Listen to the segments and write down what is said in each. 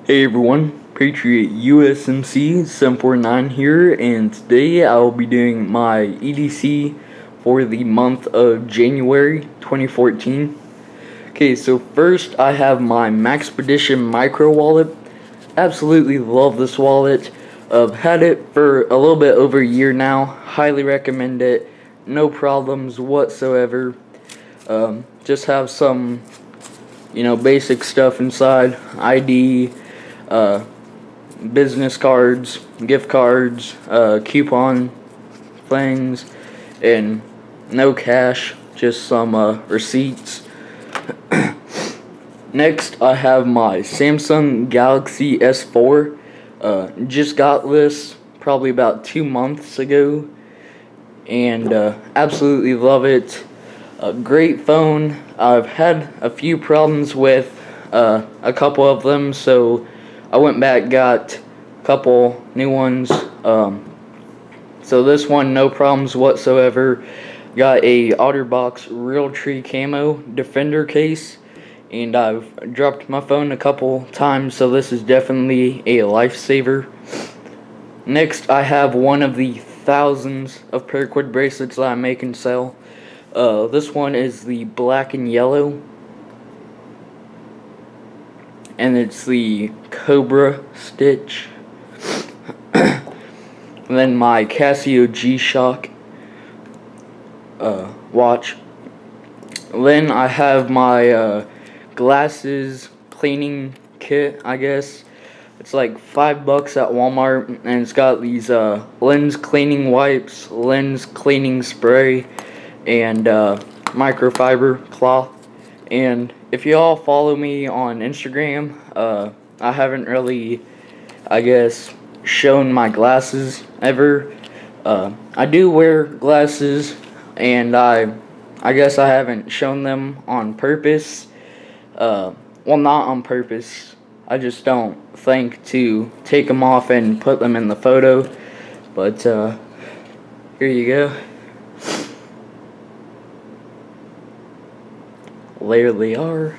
Hey everyone, Patriot USMC 749 here, and today I will be doing my EDC for the month of January 2014. Okay, so first I have my Maxpedition micro wallet. Absolutely love this wallet. I've had it for a little bit over a year now. Highly recommend it. No problems whatsoever. Just have some, basic stuff inside. ID, business cards, gift cards, coupon things, and no cash, just some receipts. Next, I have my Samsung Galaxy S4. Just got this probably about 2 months ago, and absolutely love it. A great phone. I've had a few problems with a couple of them, so I went back, got a couple new ones. So this one, no problems whatsoever. Got a OtterBox Realtree Camo Defender case, and I've dropped my phone a couple times, so this is definitely a lifesaver. Next, I have one of the thousands of paracord bracelets that I make and sell. This one is the black and yellow, and it's the Cobra stitch. And then my Casio G-Shock watch. Then I have my glasses cleaning kit, I guess. It's like $5 at Walmart, and it's got these lens cleaning wipes, lens cleaning spray, and microfiber cloth. And if you all follow me on Instagram, I haven't really, shown my glasses ever. I do wear glasses, and I guess I haven't shown them on purpose. Well, not on purpose. I just don't think to take them off and put them in the photo. But here you go. There they are.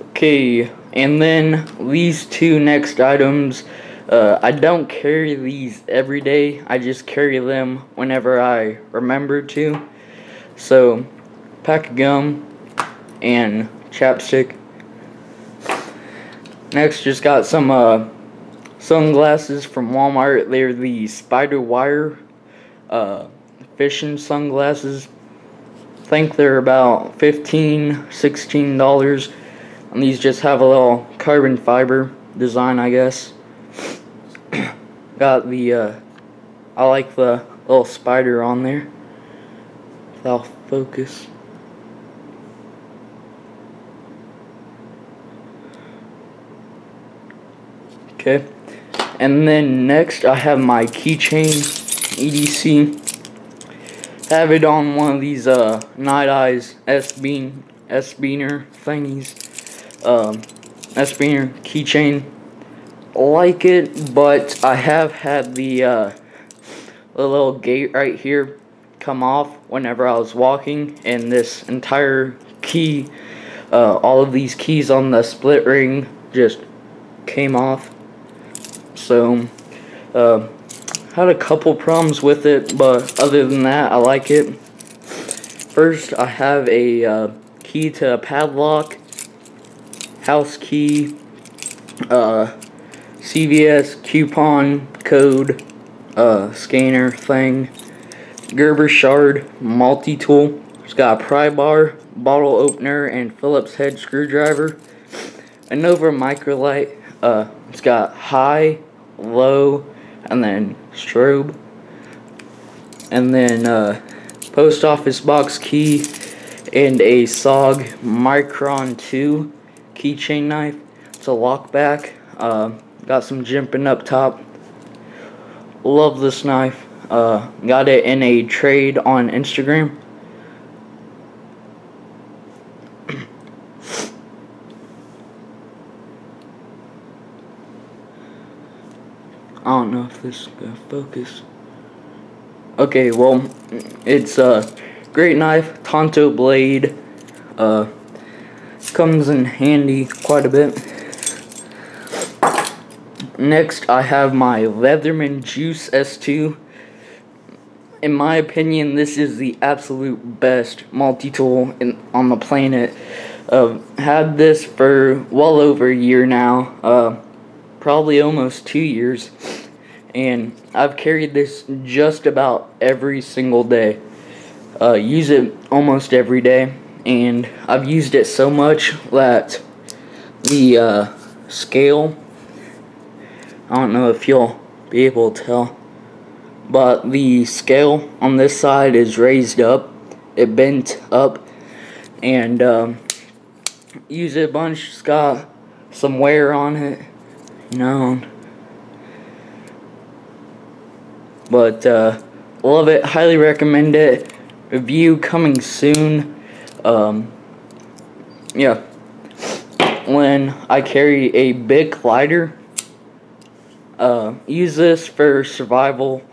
Okay, and then these two next items, I don't carry these every day. I just carry them whenever I remember to. So, pack of gum and chapstick. Next, just got some sunglasses from Walmart. They're the Spider Wire fishing sunglasses. I think they're about $15–16, and these just have a little carbon fiber design, I guess. Got the I like the little spider on there. I'll focus. Okay, and then next I have my keychain EDC. Have it on one of these Night Eyes S-Beaner thingies. S-Beaner keychain. Like it, but I have had the little gate right here come off whenever I was walking, and this entire key, all of these keys on the split ring just came off. So, had a couple problems with it, but other than that, I like it. First, I have a key to a padlock, house key, CVS coupon code scanner thing, Gerber shard multi-tool. It's got a pry bar, bottle opener, and Phillips head screwdriver. A Nova microlight. It's got high, low, and then strobe. And then post office box key and a SOG Micron 2 keychain knife. It's a lockback. Got some jimping up top. Love this knife. Got it in a trade on Instagram. I don't know if this is gonna focus. Okay, well, it's a great knife, Tonto blade. Comes in handy quite a bit. Next, I have my Leatherman Juice S2. In my opinion, this is the absolute best multi-tool on the planet. Had this for well over a year now, probably almost 2 years, and I've carried this just about every single day. Use it almost every day, and I've used it so much that the scale, I don't know if you'll be able to tell, but the scale on this side is raised up, it bent up, and use it a bunch. It's got some wear on it, you know, but love it, highly recommend it. Review coming soon. Yeah, when I carry a big lighter, use this for survival.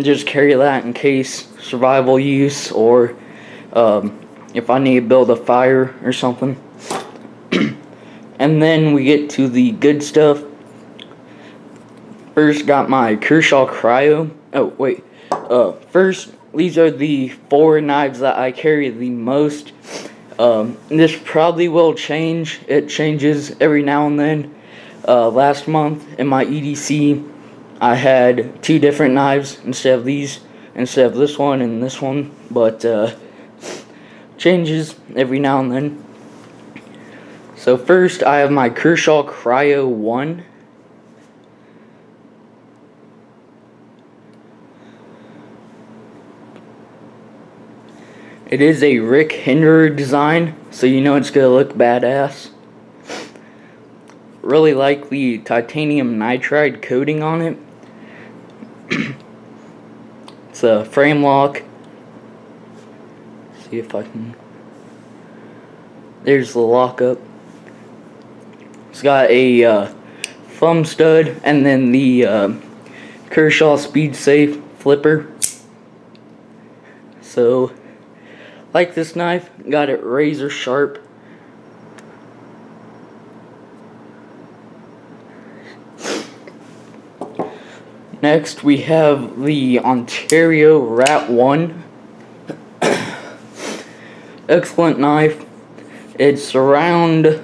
Just carry that in case survival use, or if I need to build a fire or something. And then we get to the good stuff. First, got my Kershaw Cryo. Oh wait, first, these are the 4 knives that I carry the most. This probably will change. It changes every now and then. Last month in my EDC, I had 2 different knives instead of this one and this one, but changes every now and then. So first, I have my Kershaw Cryo 1. It is a Rick Hinderer design, so you know it's gonna look badass. Really like the titanium nitride coating on it. It's a frame lock. See if I can. There's the lockup. It's got a thumb stud and then the Kershaw Speed Safe flipper. So, like this knife, got it razor sharp. Next, we have the Ontario Rat 1. Excellent knife. It's around,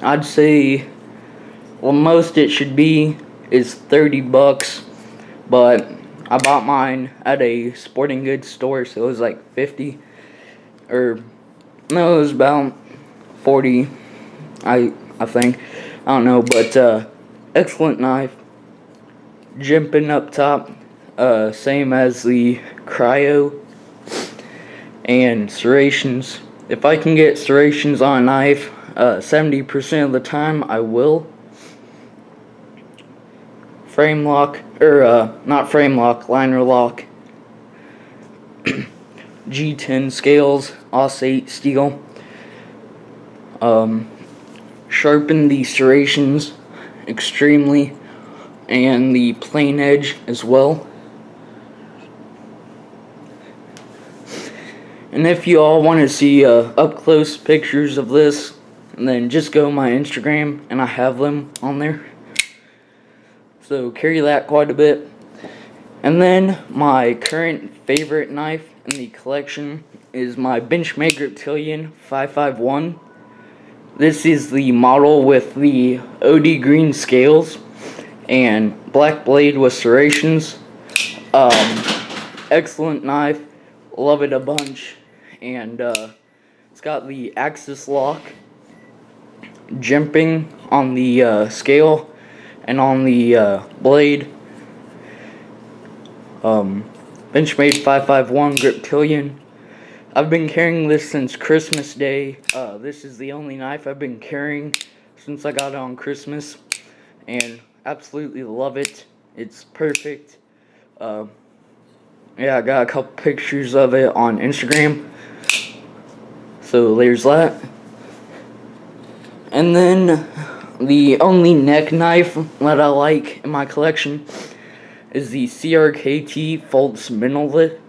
I'd say, well, most it should be is 30 bucks, but I bought mine at a sporting goods store, so it was like 50, or no, it was about 40, I think, I don't know, but excellent knife. Jimping up top, same as the Cryo, and serrations. If I can get serrations on a knife, 70% of the time I will. Frame lock, or not frame lock, liner lock. G10 scales, AUS-8 steel. Sharpen the serrations extremely, and the plain edge as well. And if you all want to see up close pictures of this, then just go to my Instagram and I have them on there. So carry that quite a bit. And then my current favorite knife in the collection is my Benchmade Reptilian 551. This is the model with the OD green scales and black blade with serrations. Excellent knife, love it a bunch, and it's got the axis lock, jimping on the scale and on the blade. Benchmade 551 Reptilian. I've been carrying this since Christmas Day. This is the only knife I've been carrying since I got it on Christmas, and absolutely love it. It's perfect. Yeah, I got a couple pictures of it on Instagram, so there's that. And then the only neck knife that I like in my collection is the CRKT Fultz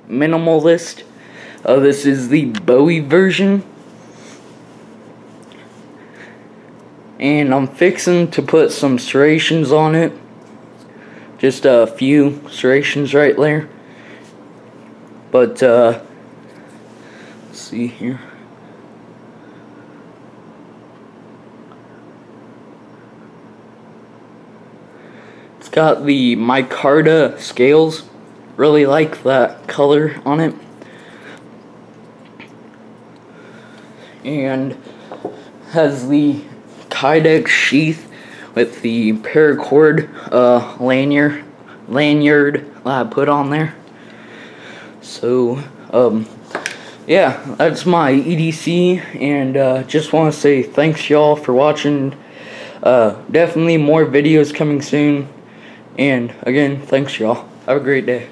Minimalist. This is the Bowie version. and I'm fixing to put some serrations on it. Just a few serrations right there. But let's see here. It's got the micarta scales. Really like that color on it. And has the kydex sheath with the paracord lanyard I put on there. So yeah, that's my EDC, and just want to say thanks y'all for watching. Definitely more videos coming soon, and again, thanks y'all. Have a great day.